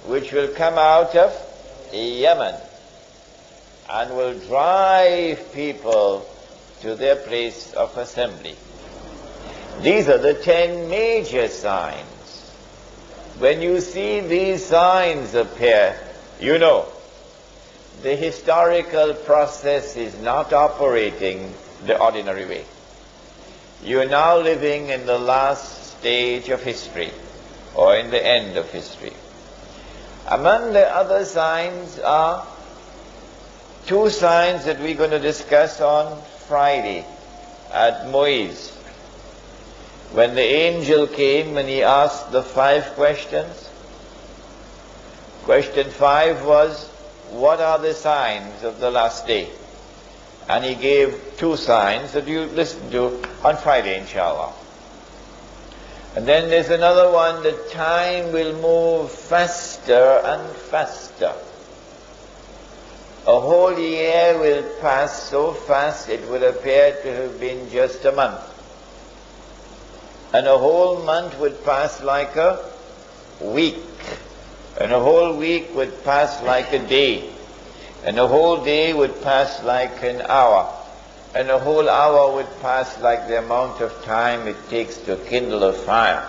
which will come out of Yemen and will drive people to their place of assembly. These are the 10 major signs. When you see these signs appear, you know the historical process is not operating the ordinary way. You are now living in the last stage of history, or in the end of history. Among the other signs are 2 signs that we're going to discuss on Friday at Moise, when the angel came and he asked the 5 questions. Question 5 was, what are the signs of the last day? And he gave 2 signs that you listen to on Friday, inshallah. And then there's another one, that time will move faster and faster. A whole year will pass so fast it will appear to have been just a month. And a whole month would pass like a week. And a whole week would pass like a day. And a whole day would pass like an hour. And a whole hour would pass like the amount of time it takes to kindle a fire.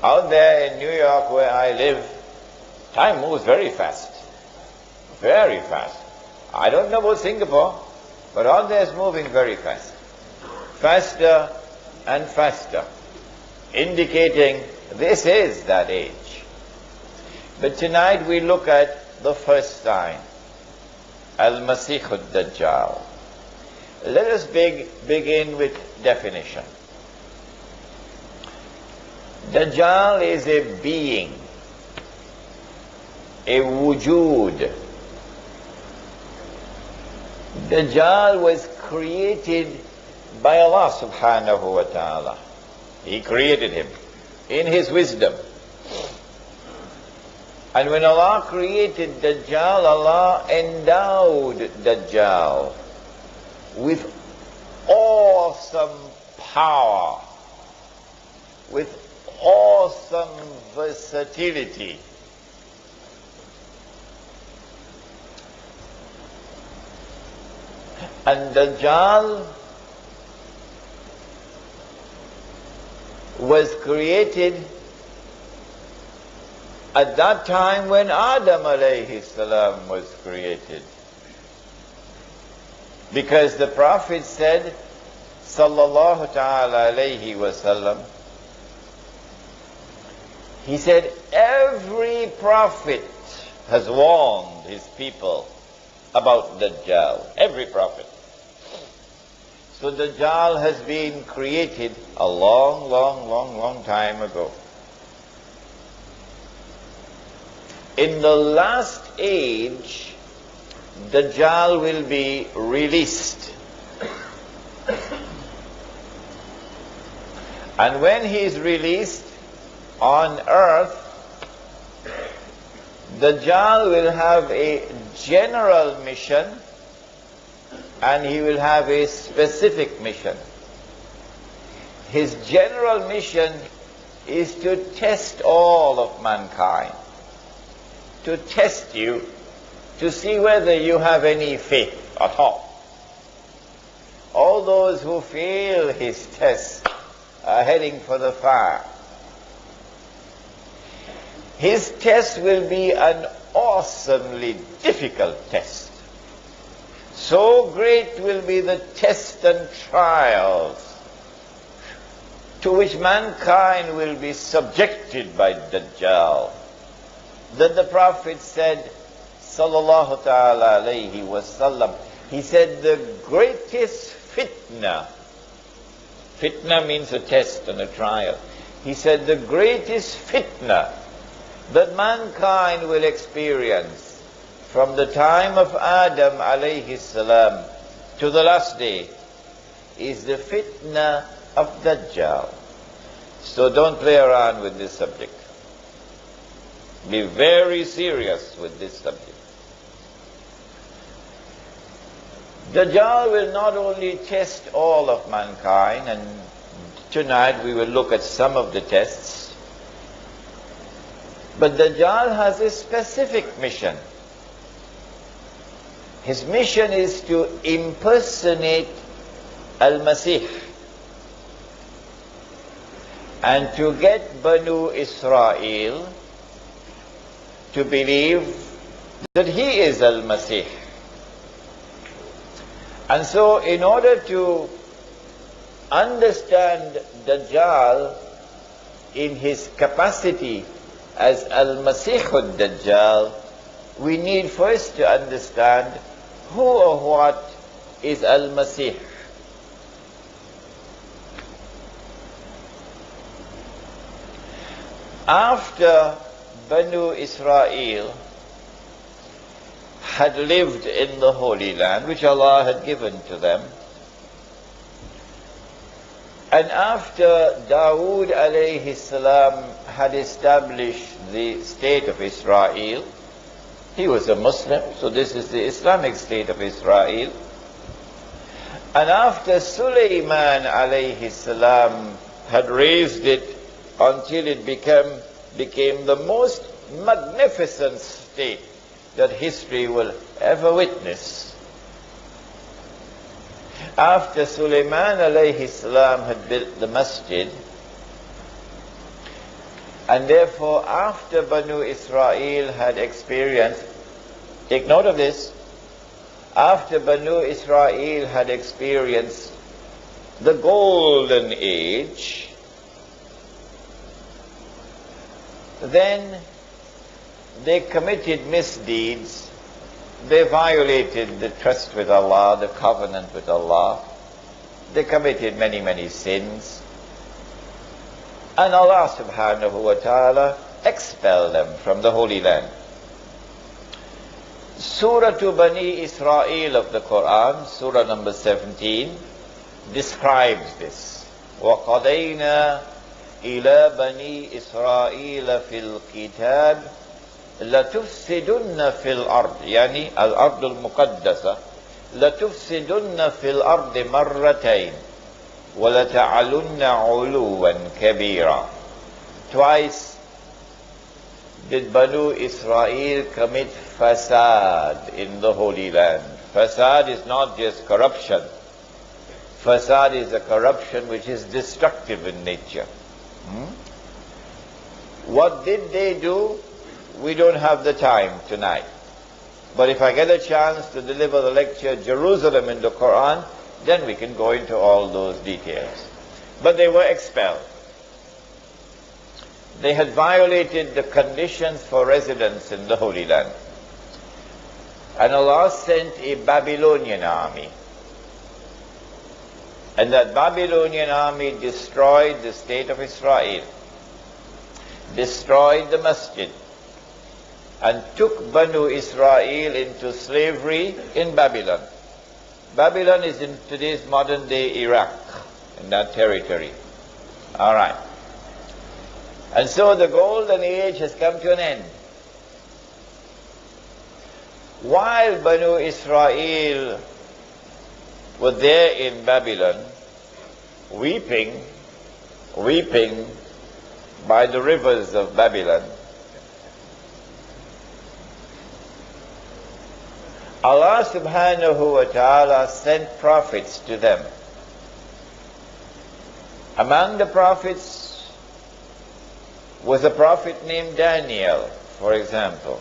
Out there in New York where I live, time moves very fast. Very fast. I don't know about Singapore, but out there is moving very fast. Faster and faster, indicating this is that age. But tonight we look at the first sign, Al-Masih al-Dajjal. Let us begin with definition. Dajjal is a being, a wujud. Dajjal was created by Allah subhanahu wa ta'ala. He created him in his wisdom. And when Allah created Dajjal, Allah endowed Dajjal with awesome power, with awesome versatility. And Dajjal was created at that time when Adam alayhi salam was created. Because the Prophet said, sallallahu ta'ala alayhi wasallam, he said, every prophet has warned his people about Dajjal. Every prophet. So Dajjal has been created a long time ago. In the last age, Dajjal will be released. And when he is released on earth, Dajjal will have a general mission and he will have a specific mission. His general mission is to test all of mankind, to test you, to see whether you have any faith at all. All those who fail his test are heading for the fire. His test will be an awesomely difficult test. So great will be the tests and trials to which mankind will be subjected by Dajjal, that the Prophet said, sallallahu ta'ala alayhi wasallam, he said the greatest fitna means a test and a trial. He said the greatest fitna that mankind will experience from the time of Adam alayhi salam to the last day is the fitna of Dajjal. So don't play around with this subject. Be very serious with this subject. Dajjal will not only test all of mankind, and tonight we will look at some of the tests. But Dajjal has a specific mission. His mission is to impersonate Al-Masih and to get Banu Israel to believe that he is Al-Masih. And so in order to understand Dajjal in his capacity as Al-Masih al-Dajjal, we need first to understand who or what is Al-Masih. After Banu Israel had lived in the Holy Land, which Allah had given to them, and after Dawood alayhi salam had established the state of Israel, he was a Muslim, so this is the Islamic state of Israel. And after Sulaiman alayhi salam had raised it until it became the most magnificent state that history will ever witness. After Sulaiman alayhi salam had built the masjid, and therefore after Banu Israel had experienced, take note of this, after Banu Israel had experienced the golden age, then they committed misdeeds. They violated the trust with Allah, the covenant with Allah. They committed many, many sins. And Allah subhanahu wa ta'ala expelled them from the Holy Land. Surah to Bani Israel of the Quran, Surah number 17, describes this. وَقَضَيْنَا إِلَى بَنِي إِسْرَائِيلَ فِي الْكِتَابِ لَتُفْسِدُنَّ فِي الْأَرْضِ يعني الأرض المقدسة لَتُفْسِدُنَّ فِي الْأَرْضِ مَرَّتَيْنِ وَلَتَعَلُنَّ عُلُوًّا كَبِيرًا. Twice did Banu Israel commit fasad in the Holy Land. Fasad is not just corruption. Fasad is a corruption which is destructive in nature. What did they do? We don't have the time tonight. But if I get a chance to deliver the lecture Jerusalem in the Quran, then we can go into all those details. But they were expelled. They had violated the conditions for residence in the Holy Land. And Allah sent a Babylonian army. And that Babylonian army destroyed the state of Israel, destroyed the masjid, and took Banu Israel into slavery in Babylon. Babylon is in today's modern day Iraq, in that territory. All right. And so the golden age has come to an end. While Banu Israel were there in Babylon, weeping by the rivers of Babylon, Allah subhanahu wa ta'ala sent prophets to them. Among the prophets was a prophet named Daniel, for example.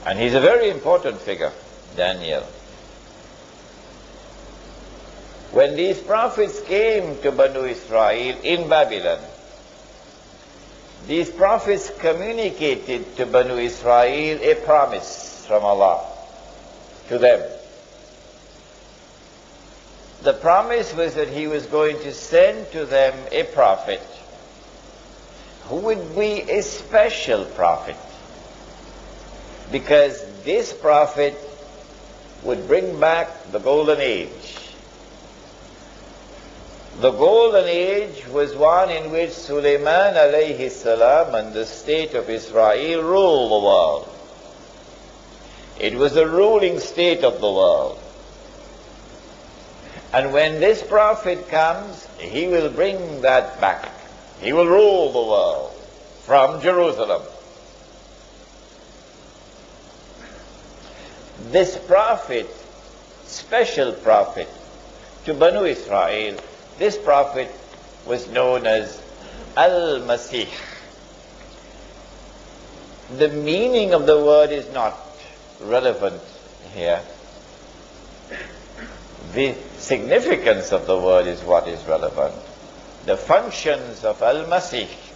And he's a very important figure, Daniel. When these prophets came to Banu Israel in Babylon, these prophets communicated to Banu Israel a promise from Allah to them. The promise was that He was going to send to them a prophet who would be a special prophet, because this prophet would bring back the golden age. The golden age was one in which Sulaiman alayhi salam and the state of Israel ruled the world. It was the ruling state of the world. And when this prophet comes, he will bring that back. He will rule the world. from Jerusalem. This prophet, special prophet to Banu Israel, this prophet was known as Al-Masih. The meaning of the word is not relevant here. The significance of the word is what is relevant. The functions of Al-Masih